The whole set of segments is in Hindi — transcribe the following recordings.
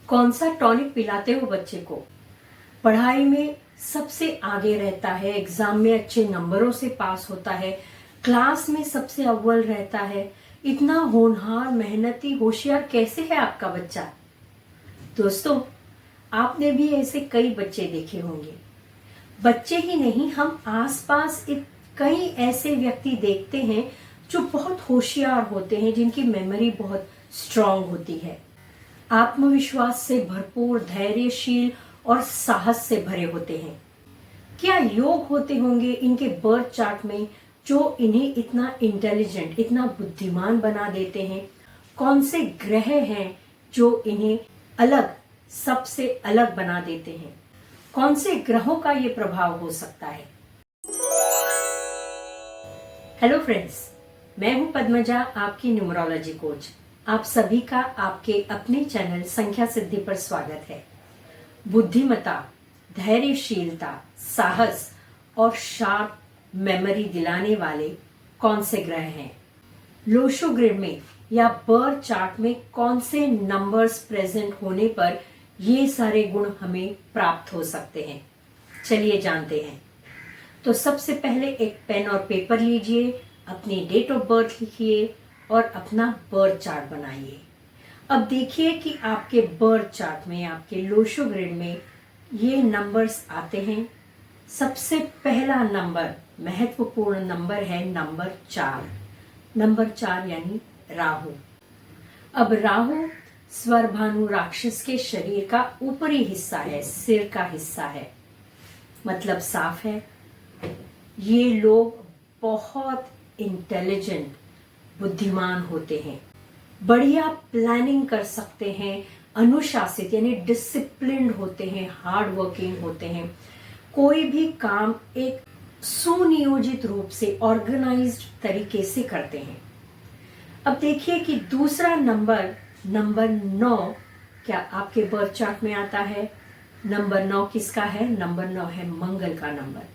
कौन सा टॉनिक पिलाते हो बच्चे को? पढ़ाई में सबसे आगे रहता है, एग्जाम में अच्छे नंबरों से पास होता है, क्लास में सबसे अव्वल रहता है, इतना होनहार, मेहनती, होशियार कैसे है आपका बच्चा? दोस्तों, आपने भी ऐसे कई बच्चे देखे होंगे। बच्चे ही नहीं, हम आसपास कई ऐसे व्यक्ति देखते हैं जो बहुत होशियार होते हैं, जिनकी मेमोरी बहुत स्ट्रांग होती है, आत्मविश्वास से भरपूर, धैर्यशील और साहस से भरे होते हैं। क्या योग होते होंगे इनके बर्थ चार्ट में जो इन्हें इतना इंटेलिजेंट, इतना बुद्धिमान बना देते हैं? कौन से ग्रह हैं जो इन्हें अलग, सबसे अलग बना देते हैं? कौन से ग्रहों का ये प्रभाव हो सकता है? हेलो फ्रेंड्स, मैं हूं पद्मजा, आपकी न्यूमरोलॉजी कोच। आप सभी का आपके अपने चैनल संख्या सिद्धि पर स्वागत है। बुद्धिमत्ता, धैर्यशीलता, साहस और शार्प मेमोरी दिलाने वाले कौन से ग्रह हैं? लोशो ग्रिड में या बर्थ चार्ट में कौन से नंबर्स प्रेजेंट होने पर ये सारे गुण हमें प्राप्त हो सकते हैं? चलिए जानते हैं। तो सबसे पहले एक पेन और पेपर लीजिए, अपनी डेट ऑफ बर्थ लिखिए और अपना बर्थ चार्ट बनाइए। अब देखिए कि आपके बर्थ चार्ट में, आपके लोशो ग्रिड में ये नंबर्स आते हैं। सबसे पहला नंबर, महत्वपूर्ण नंबर है नंबर 4। नंबर 4 यानी राहु। अब राहु स्वरभानु राक्षस के शरीर का ऊपरी हिस्सा है, सिर का हिस्सा है, मतलब साफ है, ये लोग बहुत इंटेलिजेंट, बुद्धिमान होते हैं, बढ़िया प्लानिंग कर सकते हैं, अनुशासित यानी डिसिप्लिन्ड होते हैं, हार्ड वर्किंग होते हैं, कोई भी काम एक सुनियोजित रूप से, ऑर्गेनाइज्ड तरीके से करते हैं। अब देखिए कि दूसरा नंबर, नंबर 9, क्या आपके बर्थ चार्ट में आता है? नंबर 9 किसका है? नंबर 9 है मंगल का नंबर।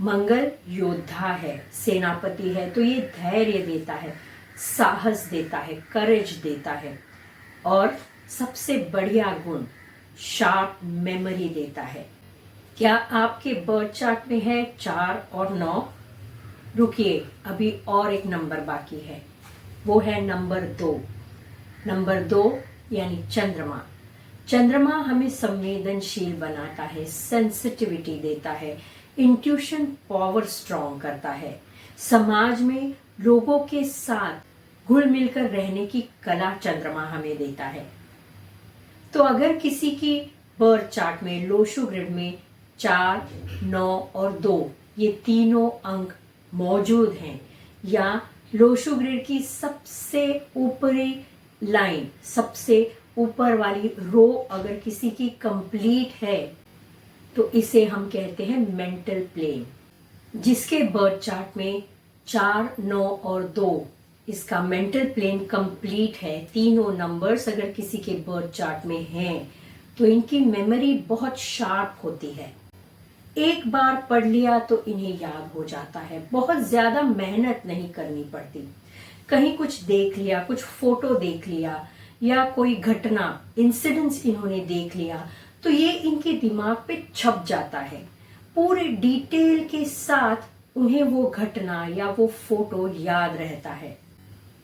मंगल योद्धा है, सेनापति है, तो ये धैर्य देता है, साहस देता है, करेज देता है और सबसे बढ़िया गुण शार्प मेमोरी देता है। क्या आपके बर्थ चार्ट में है 4 और 9? रुकिए, अभी और एक नंबर बाकी है, वो है नंबर 2। नंबर 2 यानी चंद्रमा। चंद्रमा हमें संवेदनशील बनाता है, सेंसिटिविटी देता है, इंट्यूशन पावर स्ट्रॉन्ग करता है, समाज में लोगों के साथ घुल मिलकर रहने की कला चंद्रमा हमें देता है। तो अगर किसी की बर्थ चार्ट में, लोशो ग्रिड में 4, 9 और 2 ये तीनों अंक मौजूद हैं, या लोशो ग्रिड की सबसे ऊपरी लाइन, सबसे ऊपर वाली रो अगर किसी की कंप्लीट है, तो इसे हम कहते हैं मेंटल प्लेन। जिसके बर्थ चार्ट में 4, 9 और 2 इसका मेंटल प्लेन कंप्लीट है, तीनों नंबर्स अगर किसी के बर्थ चार्ट में हैं, तो इनकी मेमोरी बहुत शार्प होती है। एक बार पढ़ लिया तो इन्हें याद हो जाता है, बहुत ज्यादा मेहनत नहीं करनी पड़ती। कहीं कुछ देख लिया, कुछ फोटो देख लिया या कोई घटना, इंसिडेंट्स इन्होंने देख लिया, तो ये इनके दिमाग पे छप जाता है। पूरे डिटेल के साथ उन्हें वो घटना या वो फोटो याद रहता है।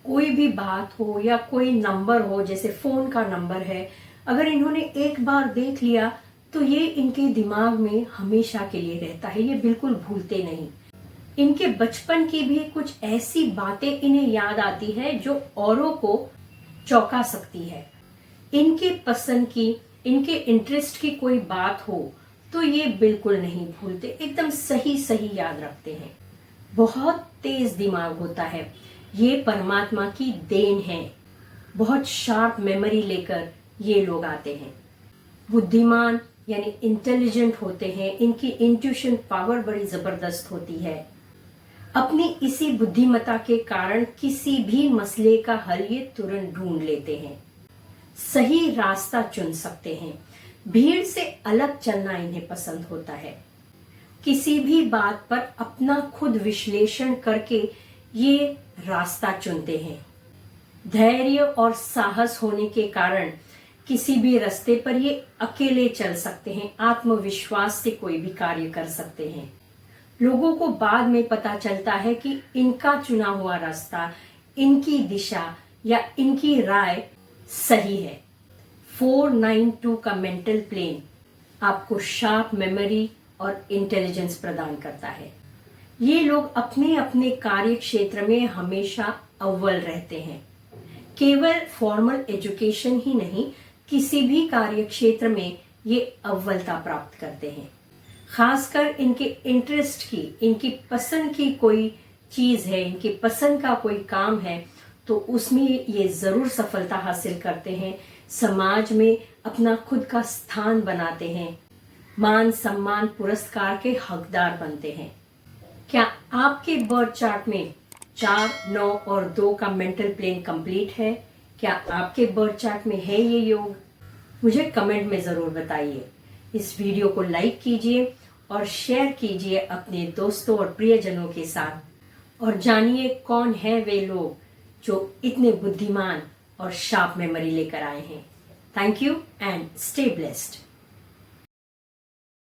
कोई भी बात हो या कोई नंबर हो, जैसे फोन का नंबर है, अगर इन्होंने एक बार देख लिया तो ये इनके दिमाग में हमेशा के लिए रहता है, ये बिल्कुल भूलते नहीं। इनके बचपन की भी कुछ ऐसी बातें इन्हें याद आती है जो औरों को चौंका सकती है। इनके पसंद की, इनके इंटरेस्ट की कोई बात हो तो ये बिल्कुल नहीं भूलते, एकदम सही सही याद रखते हैं। बहुत तेज दिमाग होता है, ये परमात्मा की देन है। बहुत शार्प मेमोरी लेकर ये लोग आते हैं। बुद्धिमान यानी इंटेलिजेंट होते हैं, इनकी इंट्यूशन पावर बड़ी जबरदस्त होती है। अपनी इसी बुद्धिमत्ता के कारण किसी भी मसले का हल ये तुरंत ढूंढ लेते हैं, सही रास्ता चुन सकते हैं, भीड़ से अलग चलना इन्हें पसंद होता है। किसी भी बात पर अपना खुद विश्लेषण करके ये रास्ता चुनते हैं। धैर्य और साहस होने के कारण किसी भी रास्ते पर ये अकेले चल सकते हैं, आत्मविश्वास से कोई भी कार्य कर सकते हैं। लोगों को बाद में पता चलता है कि इनका चुना हुआ रास्ता, इनकी दिशा या इनकी राय सही है। 492 का मेंटल प्लेन आपको शार्प मेमोरी और इंटेलिजेंस प्रदान करता है। ये लोग अपने अपने कार्य क्षेत्र में हमेशा अव्वल रहते हैं। केवल फॉर्मल एजुकेशन ही नहीं, किसी भी कार्य क्षेत्र में ये अव्वलता प्राप्त करते हैं। खासकर इनके इंटरेस्ट की, इनकी पसंद की कोई चीज है, इनकी पसंद का कोई काम है, तो उसमें ये जरूर सफलता हासिल करते हैं। समाज में अपना खुद का स्थान बनाते हैं, मान सम्मान पुरस्कार के हकदार बनते हैं। क्या आपके बर्थ चार्ट में 4, 9 और 2 का मेंटल प्लेन कंप्लीट है? क्या आपके बर्थ चार्ट में है ये योग? मुझे कमेंट में जरूर बताइए। इस वीडियो को लाइक कीजिए और शेयर कीजिए अपने दोस्तों और प्रियजनों के साथ, और जानिए कौन है वे लोग जो इतने बुद्धिमान और शार्प मेमोरी लेकर आए हैं। Thank you and stay blessed.